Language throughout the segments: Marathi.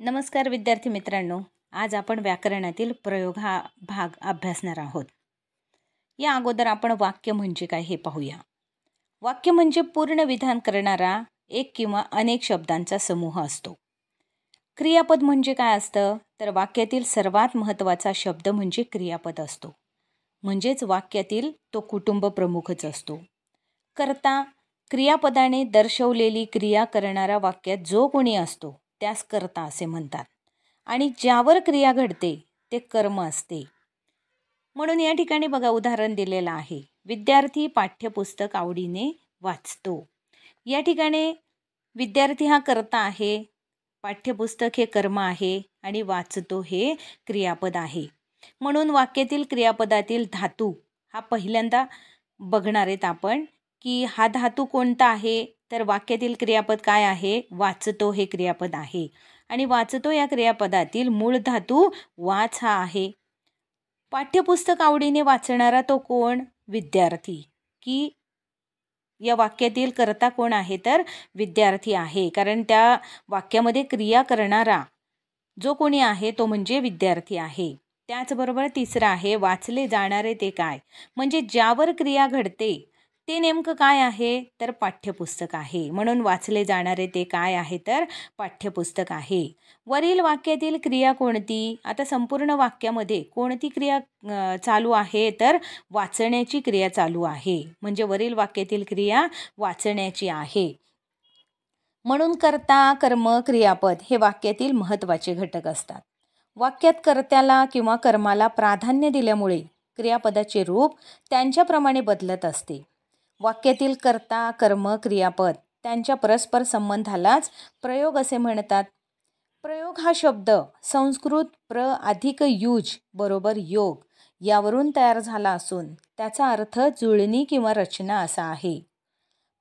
नमस्कार विद्यार्थी मित्रांनो, आज आपण व्याकरणातील प्रयोग हा भाग अभ्यासणार आहोत. या अगोदर आपण वाक्य म्हणजे काय हे पाहूया. वाक्य म्हणजे पूर्ण विधान करणारा एक किंवा अनेक शब्दांचा समूह असतो. क्रियापद म्हणजे काय असतं तर वाक्यातील सर्वात महत्त्वाचा शब्द म्हणजे क्रियापद असतो. म्हणजेच वाक्यातील तो कुटुंब प्रमुखच असतो. कर्ता क्रियापदाने दर्शवलेली क्रिया करणारा वाक्यात जो कोणी असतो त्यास कर्ता असे म्हणतात आणि ज्यावर क्रिया घडते ते कर्म असते. म्हणून या ठिकाणी बघा उदाहरण दिलेलं आहे. विद्यार्थी पाठ्यपुस्तक आवडीने वाचतो. या ठिकाणी विद्यार्थी हा कर्ता आहे, पाठ्यपुस्तक हे कर्म आहे आणि वाचतो हे क्रियापद आहे. म्हणून वाक्यातील क्रियापदातील धातू हा पहिल्यांदा बघणार आहेत आपण की हा धातू कोणता आहे तर वाक्यातील क्रियापद काय आहे, वाचतो हे क्रियापद आहे आणि वाचतो या क्रियापदातील मूळ धातू वाच हा आहे. पाठ्यपुस्तक आवडीने वाचणारा तो कोण, विद्यार्थी. की या वाक्यातील कर्ता कोण आहे तर विद्यार्थी आहे, कारण त्या वाक्यामध्ये क्रिया करणारा जो कोणी आहे तो म्हणजे विद्यार्थी आहे. त्याचबरोबर तिसरा आहे वाचले जाणारे ते काय, म्हणजे ज्यावर क्रिया घडते ते नेमकं काय आहे तर पाठ्यपुस्तक आहे. म्हणून वाचले जाणारे ते काय आहे तर पाठ्यपुस्तक आहे. वरील वाक्यातील क्रिया कोणती, आता संपूर्ण वाक्यामध्ये कोणती क्रिया चालू आहे तर वाचण्याची क्रिया चालू आहे. म्हणजे वरील वाक्यातील क्रिया वाचण्याची आहे. म्हणून कर्ता, कर्म, क्रियापद हे वाक्यातील महत्त्वाचे घटक असतात. वाक्यात कर्त्याला किंवा कर्माला प्राधान्य दिल्यामुळे क्रियापदाचे रूप त्यांच्याप्रमाणे बदलत असते. वाक्यातील कर्ता, कर्म, क्रियापद त्यांच्या परस्पर संबंधालाच प्रयोग असे म्हणतात. प्रयोग हा शब्द संस्कृत प्र अधिक युज बरोबर योग यावरून तयार झाला असून त्याचा अर्थ जुळणी किंवा रचना असा आहे.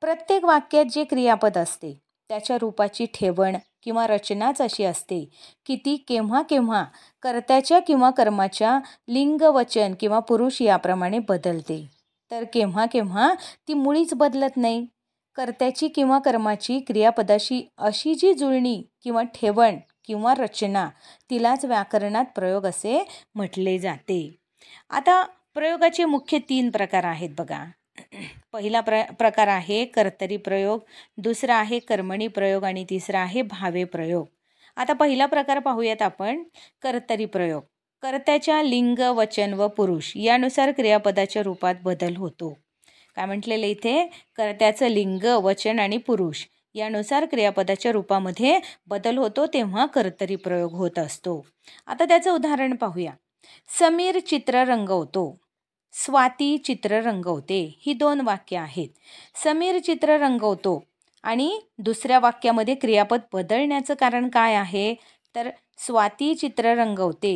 प्रत्येक वाक्यात जे क्रियापद असते त्याच्या रूपाची ठेवण किंवा रचनाच अशी असते की ती केव्हा केव्हा कर्त्याच्या किंवा कर्माच्या लिंग, वचन किंवा पुरुष याप्रमाणे बदलते, तर केव्हा केव्हा ती मुळीच बदलत नाही. कर्त्याची किंवा कर्माची क्रियापदाशी अशी जी जुळणी किंवा ठेवण किंवा रचना तिलाच व्याकरणात प्रयोग असे म्हटले जाते. आता प्रयोगाचे मुख्य 3 प्रकार आहेत बघा. पहिला प्रकार आहे कर्तरी प्रयोग, दुसरा आहे कर्मणी प्रयोग आणि तिसरा आहे भावे प्रयोग. आता पहिला प्रकार पाहूयात आपण, कर्तरी प्रयोग. कर्त्याच्या लिंग, वचन व पुरुष यानुसार क्रियापदाच्या रूपात बदल होतो. काय म्हटलेलं इथे, कर्त्याचं लिंग, वचन आणि पुरुष यानुसार क्रियापदाच्या रूपामध्ये बदल होतो तेव्हा कर्तरी प्रयोग होत असतो. आता त्याचं उदाहरण पाहूया. समीर चित्र रंगवतो, स्वाती चित्र रंगवते ही 2 वाक्य आहेत. समीर चित्र रंगवतो आणि दुसऱ्या वाक्यामध्ये क्रियापद बदलण्याचं कारण काय आहे तर स्वाती चित्र रंगवते.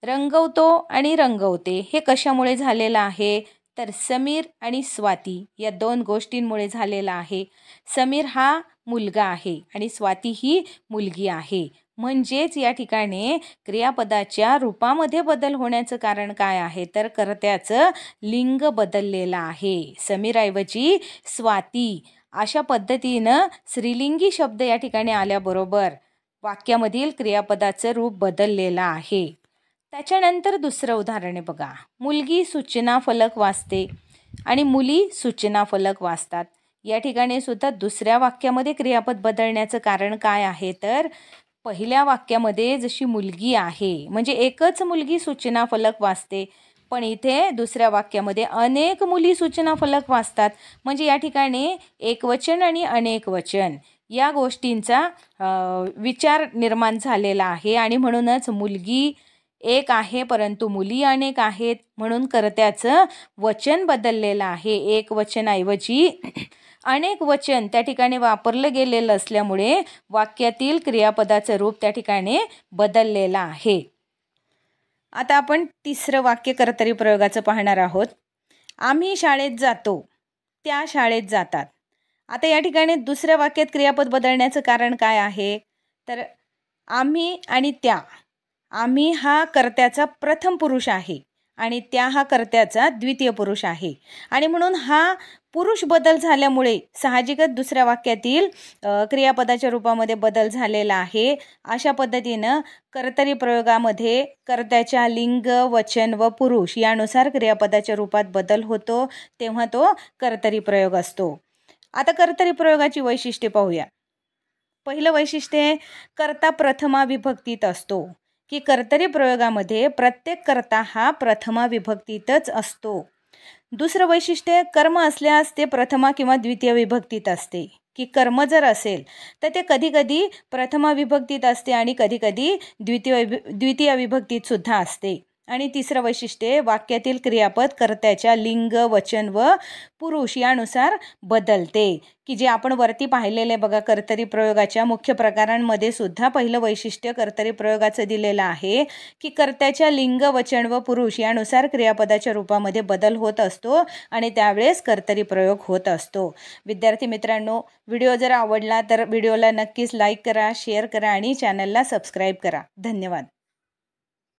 रंगवतो आणि रंगवते हे कशामुळे झालेलं आहे तर समीर आणि स्वाती या 2 गोष्टींमुळे झालेला आहे. समीर हा मुलगा आहे आणि स्वाती ही मुलगी आहे. म्हणजेच या ठिकाणी क्रियापदाच्या रूपामध्ये बदल होण्याचं कारण काय आहे तर कर्त्याचं लिंग बदललेलं आहे. समीरऐवजी स्वाती अशा पद्धतीनं स्त्रीलिंगी शब्द या ठिकाणी आल्याबरोबर वाक्यामधील क्रियापदाचं रूप बदललेलं आहे. त्याच्यानंतर दुसरं उदाहरण आहे बघा. मुलगी सूचना फलक वाचते आणि मुली सूचना फलक वाचतात. या ठिकाणी सुद्धा दुसऱ्या वाक्यामध्ये क्रियापद बदलण्याचं कारण काय आहे तर पहिल्या वाक्यामध्ये जशी मुलगी आहे म्हणजे एकच मुलगी सूचना फलक वाचते, पण इथे दुसऱ्या वाक्यामध्ये अनेक मुली सूचना फलक वाचतात. म्हणजे या ठिकाणी एकवचन आणि अनेक वचन या गोष्टींचा विचार निर्माण झालेला आहे आणि म्हणूनच मुलगी एक आहे परंतु मुली अनेक आहेत. म्हणून कर्त्याचं वचन बदललेलं आहे. एक वचनाऐवजी अनेक वचन त्या ठिकाणी वापरलं गेलेलं असल्यामुळे वाक्यातील क्रियापदाचं रूप त्या ठिकाणी बदललेलं आहे. आता आपण तिसरं वाक्य कर्तरी प्रयोगाचं पाहणार आहोत. आम्ही शाळेत जातो, त्या शाळेत जातात. आता या ठिकाणी दुसऱ्या वाक्यात क्रियापद बदलण्याचं कारण काय आहे तर आम्ही आणि त्या. आम्ही हा कर्त्याचा प्रथम पुरुष आहे आणि त्या हा कर्त्याचा द्वितीय पुरुष आहे आणि म्हणून हा पुरुष बदल झाल्यामुळे साहजिकच दुसऱ्या वाक्यातील क्रियापदाच्या रूपामध्ये बदल झालेला आहे. अशा पद्धतीनं कर्तरी प्रयोगामध्ये कर्त्याच्या लिंग, वचन व पुरुष यानुसार क्रियापदाच्या रूपात बदल होतो, तेव्हा तो कर्तरी प्रयोग असतो. आता कर्तरी प्रयोगाची वैशिष्ट्ये पाहूया. पहिलं वैशिष्ट्य, कर्ता प्रथमा विभक्तीत असतो, की कर्तरी प्रयोगामध्ये प्रत्येक कर्ता हा प्रथमा विभक्तीतच असतो. दुसरं वैशिष्ट्य, कर्म असल्यास ते प्रथमा किंवा द्वितीय विभक्तीत असते, की कर्म जर असेल तर ते कधीकधी प्रथमा विभक्तीत असते आणि कधीकधी द्वितीय विभक्तीत सुद्धा असते. आणि तिसरं वैशिष्ट्य, वाक्यातील क्रियापद कर्त्याच्या लिंग, वचन व पुरुष यानुसार बदलते, की जे आपण वरती पाहिलेले बघा कर्तरी प्रयोगाच्या मुख्य प्रकारांमध्ये सुद्धा पहिलं वैशिष्ट्य कर्तरी प्रयोगाचं दिलेलं आहे, की कर्त्याच्या लिंग, वचन व पुरुष यानुसार क्रियापदाच्या रूपामध्ये बदल होत असतो आणि त्यावेळेस कर्तरी प्रयोग होत असतो. विद्यार्थी मित्रांनो, व्हिडिओ जर आवडला तर व्हिडिओला नक्कीच लाईक करा, शेअर करा आणि चॅनलला सबस्क्राईब करा. धन्यवाद.